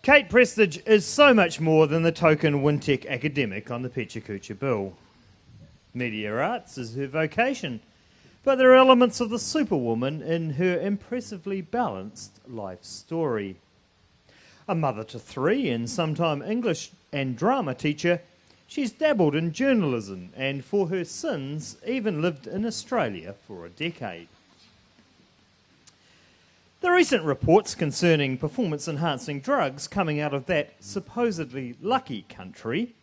Cate Prestidge is so much more than the token Wintec academic on the Pechakucha bill. Media arts is her vocation, but there are elements of the superwoman in her impressively balanced life story. A mother to three and sometime English and drama teacher, she's dabbled in journalism and for her sins even lived in Australia for a decade. The recent reports concerning performance-enhancing drugs coming out of that supposedly lucky country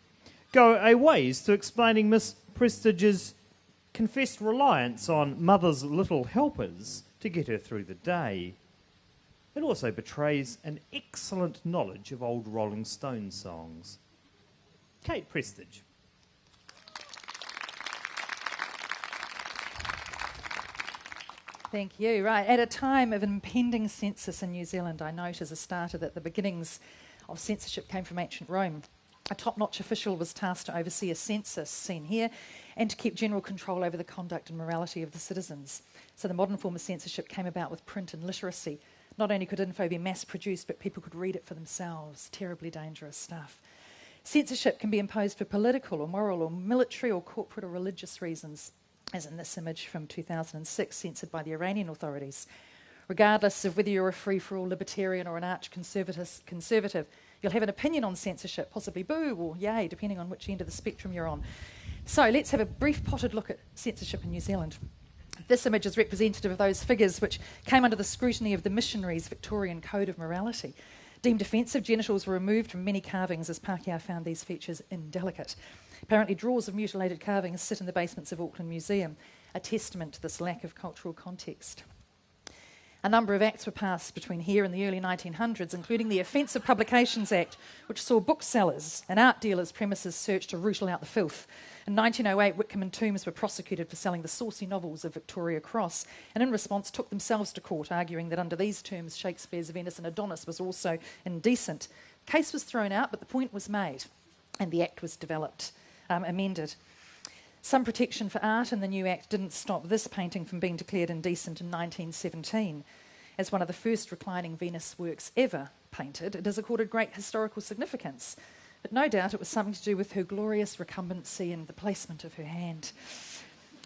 go a ways to explaining Miss Prestidge's confessed reliance on mother's little helpers to get her through the day. It also betrays an excellent knowledge of old Rolling Stones songs. Cate Prestidge. Thank you. Right, at a time of impending census in New Zealand, I note as a starter that the beginnings of censorship came from ancient Rome. A top-notch official was tasked to oversee a census, seen here, and to keep general control over the conduct and morality of the citizens. So the modern form of censorship came about with print and literacy. Not only could info be mass-produced, but people could read it for themselves. Terribly dangerous stuff. Censorship can be imposed for political or moral or military or corporate or religious reasons, as in this image from 2006, censored by the Iranian authorities. Regardless of whether you're a free-for-all libertarian or an arch-conservative, you'll have an opinion on censorship, possibly boo or yay, depending on which end of the spectrum you're on. So let's have a brief potted look at censorship in New Zealand. This image is representative of those figures which came under the scrutiny of the missionaries' Victorian Code of Morality. Deemed offensive, genitals were removed from many carvings as Pākehā found these features indelicate. Apparently, drawers of mutilated carvings sit in the basements of Auckland Museum, a testament to this lack of cultural context. A number of acts were passed between here and the early 1900s, including the Offensive Publications Act, which saw booksellers and art dealers' premises searched to rootle out the filth. In 1908, Whitcomb and Toombs were prosecuted for selling the saucy novels of Victoria Cross, and in response took themselves to court, arguing that under these terms Shakespeare's Venus and Adonis was also indecent. The case was thrown out, but the point was made, and the act was amended. Some protection for art in the new act didn't stop this painting from being declared indecent in 1917. As one of the first reclining Venus works ever painted, it has accorded great historical significance. But no doubt it was something to do with her glorious recumbency and the placement of her hand.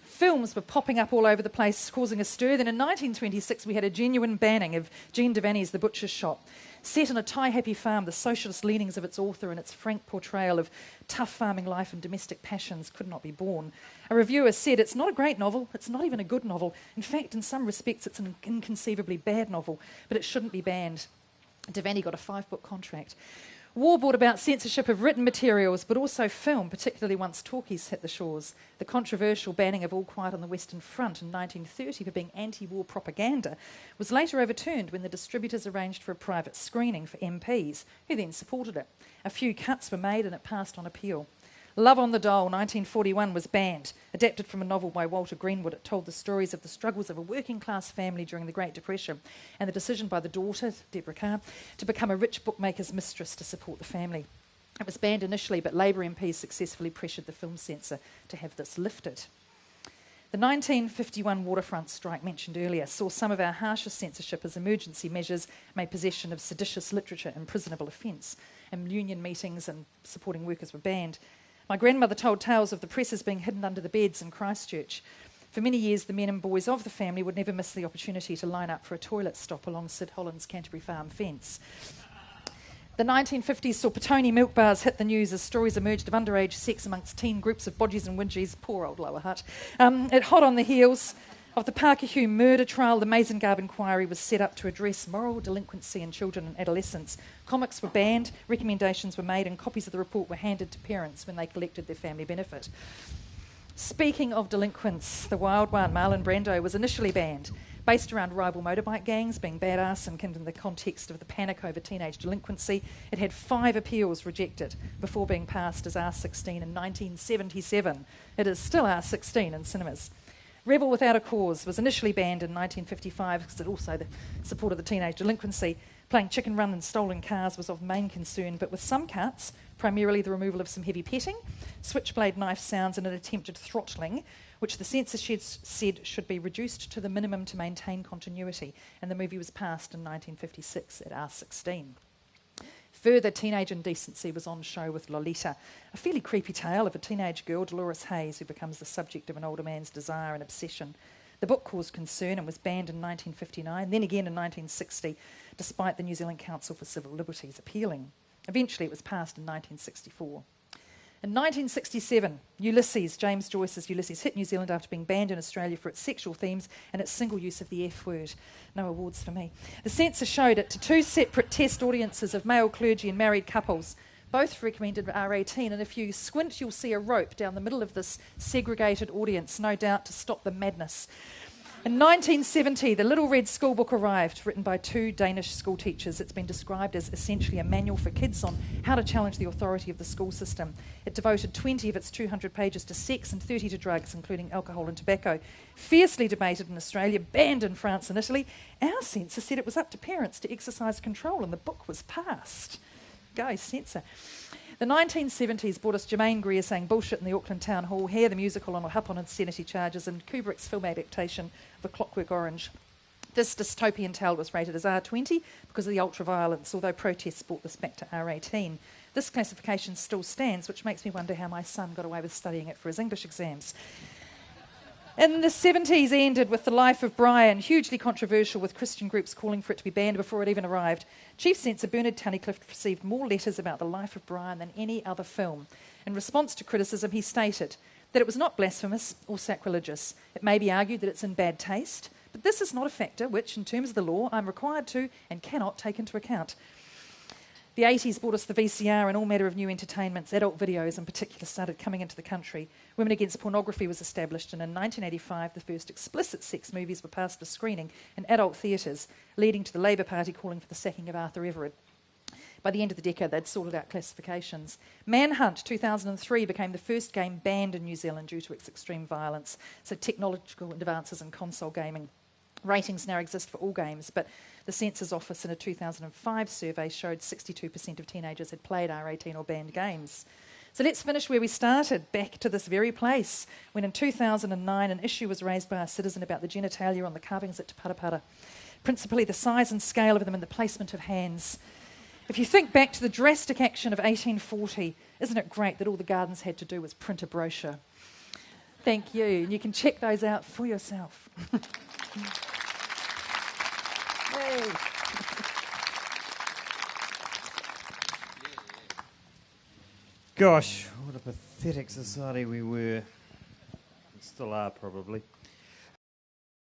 Films were popping up all over the place, causing a stir. Then in 1926 we had a genuine banning of Jean Devaney's The Butcher's Shop. Set on a tie-happy farm, the socialist leanings of its author and its frank portrayal of tough farming life and domestic passions could not be borne. A reviewer said, "It's not a great novel, it's not even a good novel. In fact, in some respects, it's an inconceivably bad novel, but it shouldn't be banned." Devaney got a 5-book contract. War brought about censorship of written materials, but also film, particularly once talkies hit the shores. The controversial banning of All Quiet on the Western Front in 1930 for being anti-war propaganda was later overturned when the distributors arranged for a private screening for MPs, who then supported it. A few cuts were made and it passed on appeal. Love on the Dole, 1941, was banned. Adapted from a novel by Walter Greenwood, it told the stories of the struggles of a working-class family during the Great Depression and the decision by the daughter, Deborah Carr, to become a rich bookmaker's mistress to support the family. It was banned initially, but Labour MPs successfully pressured the film censor to have this lifted. The 1951 waterfront strike mentioned earlier saw some of our harshest censorship as emergency measures made possession of seditious literature imprisonable offence, and union meetings and supporting workers were banned. My grandmother told tales of the presses being hidden under the beds in Christchurch. For many years, the men and boys of the family would never miss the opportunity to line up for a toilet stop along Sid Holland's Canterbury Farm fence. The 1950s saw Petone milk bars hit the news as stories emerged of underage sex amongst teen groups of bodgies and widgies. Poor old Lower Hutt. It hot on the heels of the Pākehā murder trial, the Mazengarb inquiry was set up to address moral delinquency in children and adolescents. Comics were banned, recommendations were made, and copies of the report were handed to parents when they collected their family benefit. Speaking of delinquents, the wild one, Marlon Brando, was initially banned. Based around rival motorbike gangs being badass and in the context of the panic over teenage delinquency, it had 5 appeals rejected before being passed as R16 in 1977. It is still R16 in cinemas. Rebel Without a Cause was initially banned in 1955 because it also supported the teenage delinquency. Playing chicken run and stolen cars was of main concern, but with some cuts, primarily the removal of some heavy petting, switchblade knife sounds and an attempted throttling, which the censorship said should be reduced to the minimum to maintain continuity, and the movie was passed in 1956 at R16. Further teenage indecency was on show with Lolita, a fairly creepy tale of a teenage girl, Dolores Hayes, who becomes the subject of an older man's desire and obsession. The book caused concern and was banned in 1959, then again in 1960, despite the New Zealand Council for Civil Liberties appealing. Eventually it was passed in 1964. In 1967, Ulysses, James Joyce's Ulysses, hit New Zealand after being banned in Australia for its sexual themes and its single use of the F word. No awards for me. The censor showed it to two separate test audiences of male clergy and married couples. Both recommended R18, and if you squint, you'll see a rope down the middle of this segregated audience, no doubt to stop the madness. In 1970, the Little Red School Book arrived, written by two Danish school teachers. It's been described as essentially a manual for kids on how to challenge the authority of the school system. It devoted 20 of its 200 pages to sex and 30 to drugs, including alcohol and tobacco. Fiercely debated in Australia, banned in France and Italy. Our censor said it was up to parents to exercise control, and the book was passed. Go, censor. The 1970s brought us Jermaine Greer saying bullshit in the Auckland Town Hall, Hair the musical on Hap on insanity charges, and Kubrick's film adaptation of A Clockwork Orange. This dystopian tale was rated as R20 because of the ultra-violence, although protests brought this back to R18. This classification still stands, which makes me wonder how my son got away with studying it for his English exams. In the 70s ended with The Life of Brian, hugely controversial, with Christian groups calling for it to be banned before it even arrived. Chief Censor Bernard Tunnicliffe received more letters about The Life of Brian than any other film. In response to criticism, he stated that it was not blasphemous or sacrilegious. It may be argued that it's in bad taste, but this is not a factor which, in terms of the law, I'm required to and cannot take into account. The 80s brought us the VCR and all manner of new entertainments. Adult videos in particular started coming into the country. Women Against Pornography was established, and in 1985 the first explicit sex movies were passed for screening in adult theatres, leading to the Labour Party calling for the sacking of Arthur Everard. By the end of the decade they'd sorted out classifications. Manhunt 2003 became the first game banned in New Zealand due to its extreme violence, so technological advances in console gaming. Ratings now exist for all games, but the Censor's Office in a 2005 survey showed 62% of teenagers had played R18 or banned games. So let's finish where we started, back to this very place, when in 2009 an issue was raised by a citizen about the genitalia on the carvings at Te Parapara, principally the size and scale of them and the placement of hands. If you think back to the drastic action of 1840, isn't it great that all the gardens had to do was print a brochure? Thank you, and you can check those out for yourself. Yay. Gosh, what a pathetic society we were. Still are, probably.